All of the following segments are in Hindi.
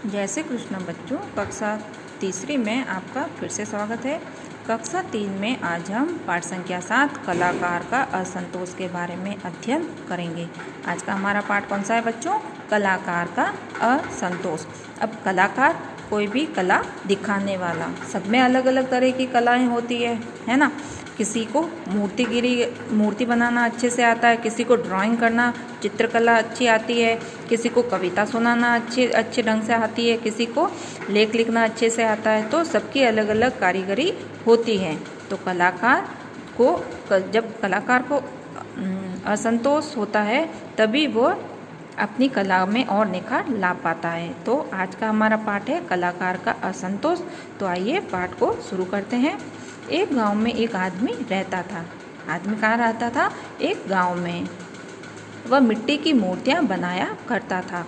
जय श्री कृष्ण बच्चों, कक्षा तीसरी में आपका फिर से स्वागत है। कक्षा 3 में आज हम पाठ संख्या 7 कलाकार का असंतोष के बारे में अध्ययन करेंगे। आज का हमारा पाठ कौन सा है बच्चों? कलाकार का असंतोष। अब कलाकार कोई भी कला दिखाने वाला, सब में अलग अलग तरह की कलाएं होती है ना। किसी को मूर्ति बनाना अच्छे से आता है, किसी को ड्राइंग करना, चित्रकला अच्छी आती है, किसी को कविता सुनाना अच्छे ढंग से आती है, किसी को लेख लिखना अच्छे से आता है। तो सबकी अलग अलग कारीगरी होती है। तो जब कलाकार को असंतोष होता है तभी वो अपनी कला में और निखार ला पाता है। तो आज का हमारा पाठ है कलाकार का असंतोष। तो आइए पाठ को शुरू करते हैं। एक गांव में एक आदमी रहता था। आदमी कहाँ रहता था? एक गांव में। वह मिट्टी की मूर्तियां बनाया करता था।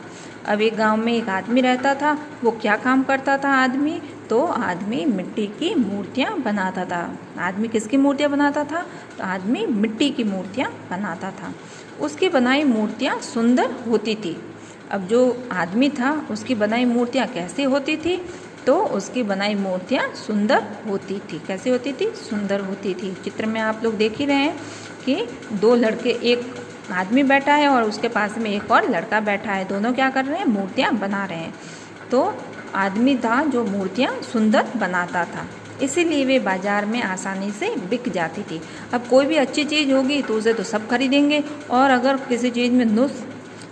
अब एक गांव में एक आदमी रहता था। वो क्या काम करता था आदमी? तो आदमी मिट्टी की मूर्तियां बनाता था। आदमी किसकी मूर्तियां बनाता था? तो आदमी मिट्टी की मूर्तियां बनाता था। उसकी बनाई मूर्तियां सुंदर होती थी। अब जो आदमी था उसकी बनाई मूर्तियां कैसी होती थी? तो उसकी बनाई मूर्तियाँ सुंदर होती थी। कैसी होती थी? सुंदर होती थी। चित्र में आप लोग देख ही रहे हैं कि दो लड़के, एक आदमी बैठा है और उसके पास में एक और लड़का बैठा है। दोनों क्या कर रहे हैं? मूर्तियाँ बना रहे हैं। तो आदमी था जो मूर्तियाँ सुंदर बनाता था, इसीलिए वे बाज़ार में आसानी से बिक जाती थी। अब कोई भी अच्छी चीज़ होगी तो उसे तो सब खरीदेंगे, और अगर किसी चीज़ में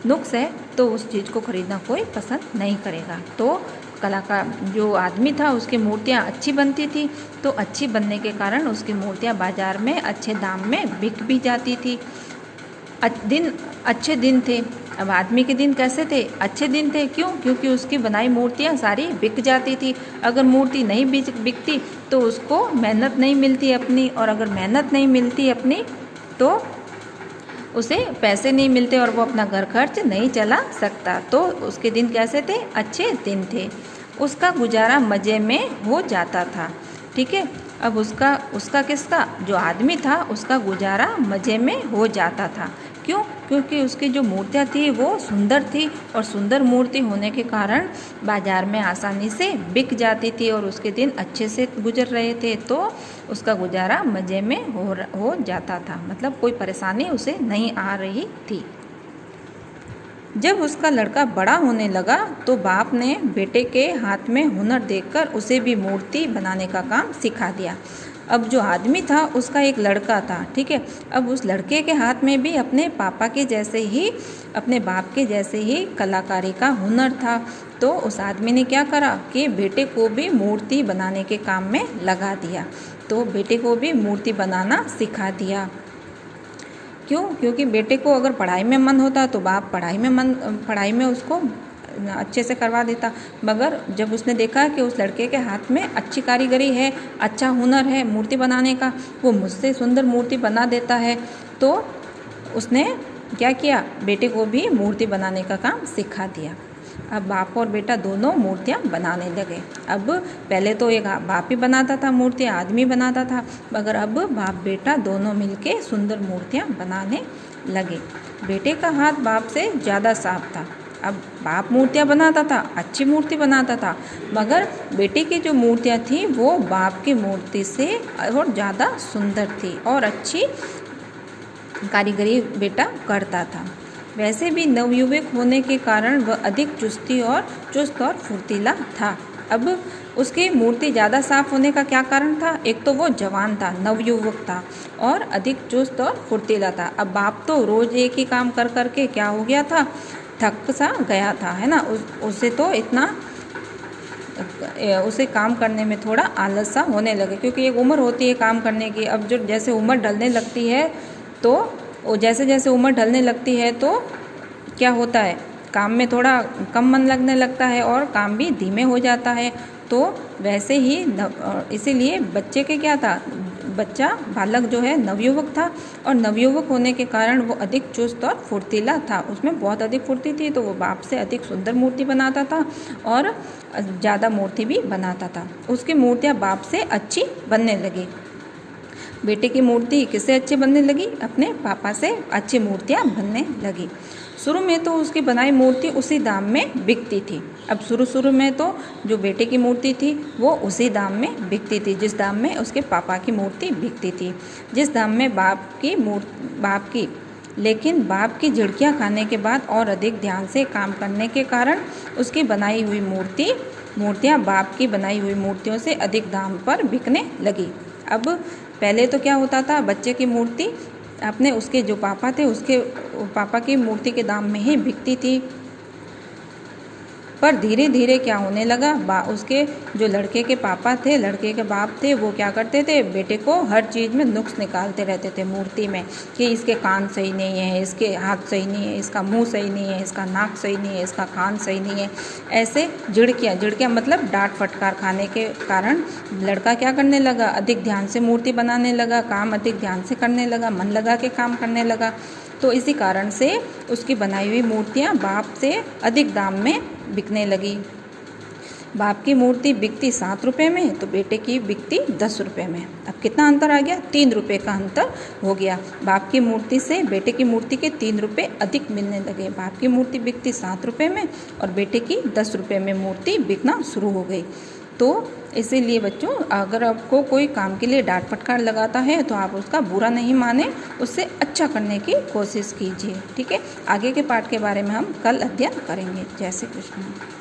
नुक्स है तो उस चीज़ को खरीदना कोई पसंद नहीं करेगा। तो कलाकार जो आदमी था उसकी मूर्तियाँ अच्छी बनती थी। तो अच्छी बनने के कारण उसकी मूर्तियाँ बाज़ार में अच्छे दाम में बिक भी जाती थी। अच्छे दिन थे। अब आदमी के दिन कैसे थे? अच्छे दिन थे। क्यों? क्योंकि उसकी बनाई मूर्तियाँ सारी बिक जाती थी। अगर मूर्ति नहीं बिकती तो उसको मेहनत नहीं मिलती अपनी, और अगर मेहनत नहीं मिलती अपनी तो उसे पैसे नहीं मिलते और वो अपना घर खर्च नहीं चला सकता। तो उसके दिन कैसे थे? अच्छे दिन थे। उसका गुजारा मज़े में हो जाता था। ठीक है। अब उसका किसका? जो आदमी था उसका गुजारा मज़े में हो जाता था। क्यों? क्योंकि उसकी जो मूर्तियाँ थी वो सुंदर थी, और सुंदर मूर्ति होने के कारण बाज़ार में आसानी से बिक जाती थी और उसके दिन अच्छे से गुजर रहे थे। तो उसका गुजारा मज़े में हो जाता था, मतलब कोई परेशानी उसे नहीं आ रही थी। जब उसका लड़का बड़ा होने लगा तो बाप ने बेटे के हाथ में हुनर देखकर उसे भी मूर्ति बनाने का काम सिखा दिया। अब जो आदमी था उसका एक लड़का था। ठीक है। अब उस लड़के के हाथ में भी अपने पापा के जैसे ही, अपने बाप के जैसे ही कलाकारी का हुनर था। तो उस आदमी ने क्या करा कि बेटे को भी मूर्ति बनाने के काम में लगा दिया। तो बेटे को भी मूर्ति बनाना सिखा दिया। क्यों? क्योंकि बेटे को अगर पढ़ाई में मन होता तो बाप पढ़ाई में उसको अच्छे से करवा देता। मगर जब उसने देखा कि उस लड़के के हाथ में अच्छी कारीगरी है, अच्छा हुनर है मूर्ति बनाने का, वो मुझसे सुंदर मूर्ति बना देता है, तो उसने क्या किया? बेटे को भी मूर्ति बनाने का काम सिखा दिया। अब बाप और बेटा दोनों मूर्तियाँ बनाने लगे। अब पहले तो एक बाप ही बनाता था मूर्तियाँ, आदमी बनाता था, मगर अब बाप बेटा दोनों मिलके सुंदर मूर्तियाँ बनाने लगे। बेटे का हाथ बाप से ज़्यादा साफ था। अब बाप मूर्तियाँ बनाता था, अच्छी मूर्ति बनाता था, मगर बेटे की जो मूर्तियाँ थी वो बाप की मूर्ति से और ज़्यादा सुंदर थी और अच्छी कारीगरी बेटा करता था। वैसे भी नवयुवक होने के कारण वह अधिक चुस्त और फुर्तीला था। अब उसकी मूर्ति ज़्यादा साफ होने का क्या कारण था? एक तो वो जवान था, नवयुवक था और अधिक चुस्त और फुर्तीला था। अब बाप तो रोज़ एक ही काम कर करके क्या हो गया था? थक सा गया था, है ना। उसे काम करने में थोड़ा आलस सा होने लगे, क्योंकि एक उम्र होती है काम करने की। अब जो जैसे उम्र ढलने लगती है तो जैसे जैसे उम्र ढलने लगती है तो क्या होता है? काम में थोड़ा कम मन लगने लगता है और काम भी धीमे हो जाता है। तो वैसे ही इसीलिए बच्चे के क्या था? बालक जो है नवयुवक था, और नवयुवक होने के कारण वो अधिक चुस्त और फुर्तीला था। उसमें बहुत अधिक फुर्ती थी, तो वो बाप से अधिक सुंदर मूर्ति बनाता था और ज़्यादा मूर्ति भी बनाता था। उसकी मूर्तियाँ बाप से अच्छी बनने लगी। बेटे की मूर्ति किससे अच्छी बनने लगी? अपने पापा से अच्छी मूर्तियाँ बनने लगी। शुरू में तो उसकी बनाई मूर्ति उसी दाम में बिकती थी। अब शुरू में तो जो बेटे की मूर्ति थी वो उसी दाम में बिकती थी जिस दाम में उसके पापा की मूर्ति बिकती थी, जिस दाम में बाप की। लेकिन बाप की झिड़कियाँ खाने के बाद और अधिक ध्यान से काम करने के कारण उसकी बनाई हुई मूर्तियाँ बाप की बनाई हुई मूर्तियों से अधिक दाम पर बिकने लगी। अब पहले तो क्या होता था, बच्चे की मूर्ति उसके जो पापा थे उसके पापा की मूर्ति के दाम में ही बिकती थी। पर धीरे धीरे क्या होने लगा, उसके जो लड़के के पापा थे, लड़के के बाप थे, वो क्या करते थे, बेटे को हर चीज़ में नुक्स निकालते रहते थे मूर्ति में कि इसके कान सही नहीं है, इसके हाथ सही नहीं है, इसका मुंह सही नहीं है, इसका नाक सही नहीं है, इसका कान सही नहीं है। ऐसे झिड़कियाँ मतलब डांट फटकार खाने के कारण लड़का क्या करने लगा, अधिक ध्यान से मूर्ति बनाने लगा, काम अधिक ध्यान से करने लगा, मन लगा के काम करने लगा। तो इसी कारण से उसकी बनाई हुई मूर्तियाँ बाप से अधिक दाम में बिकने लगी। बाप की मूर्ति बिकती 7 रुपये में तो बेटे की बिकती 10 रुपये में। अब कितना अंतर आ गया, 3 रुपये का अंतर हो गया। बाप की मूर्ति से बेटे की मूर्ति के 3 रुपये अधिक मिलने लगे। बाप की मूर्ति बिकती 7 रुपये में और बेटे की 10 रुपये में मूर्ति बिकना शुरू हो गई। तो इसीलिए बच्चों, अगर आपको कोई काम के लिए डांट फटकार लगाता है तो आप उसका बुरा नहीं माने, उससे अच्छा करने की कोशिश कीजिए। ठीक है, आगे के पाठ के बारे में हम कल अध्ययन करेंगे। जय श्री कृष्ण।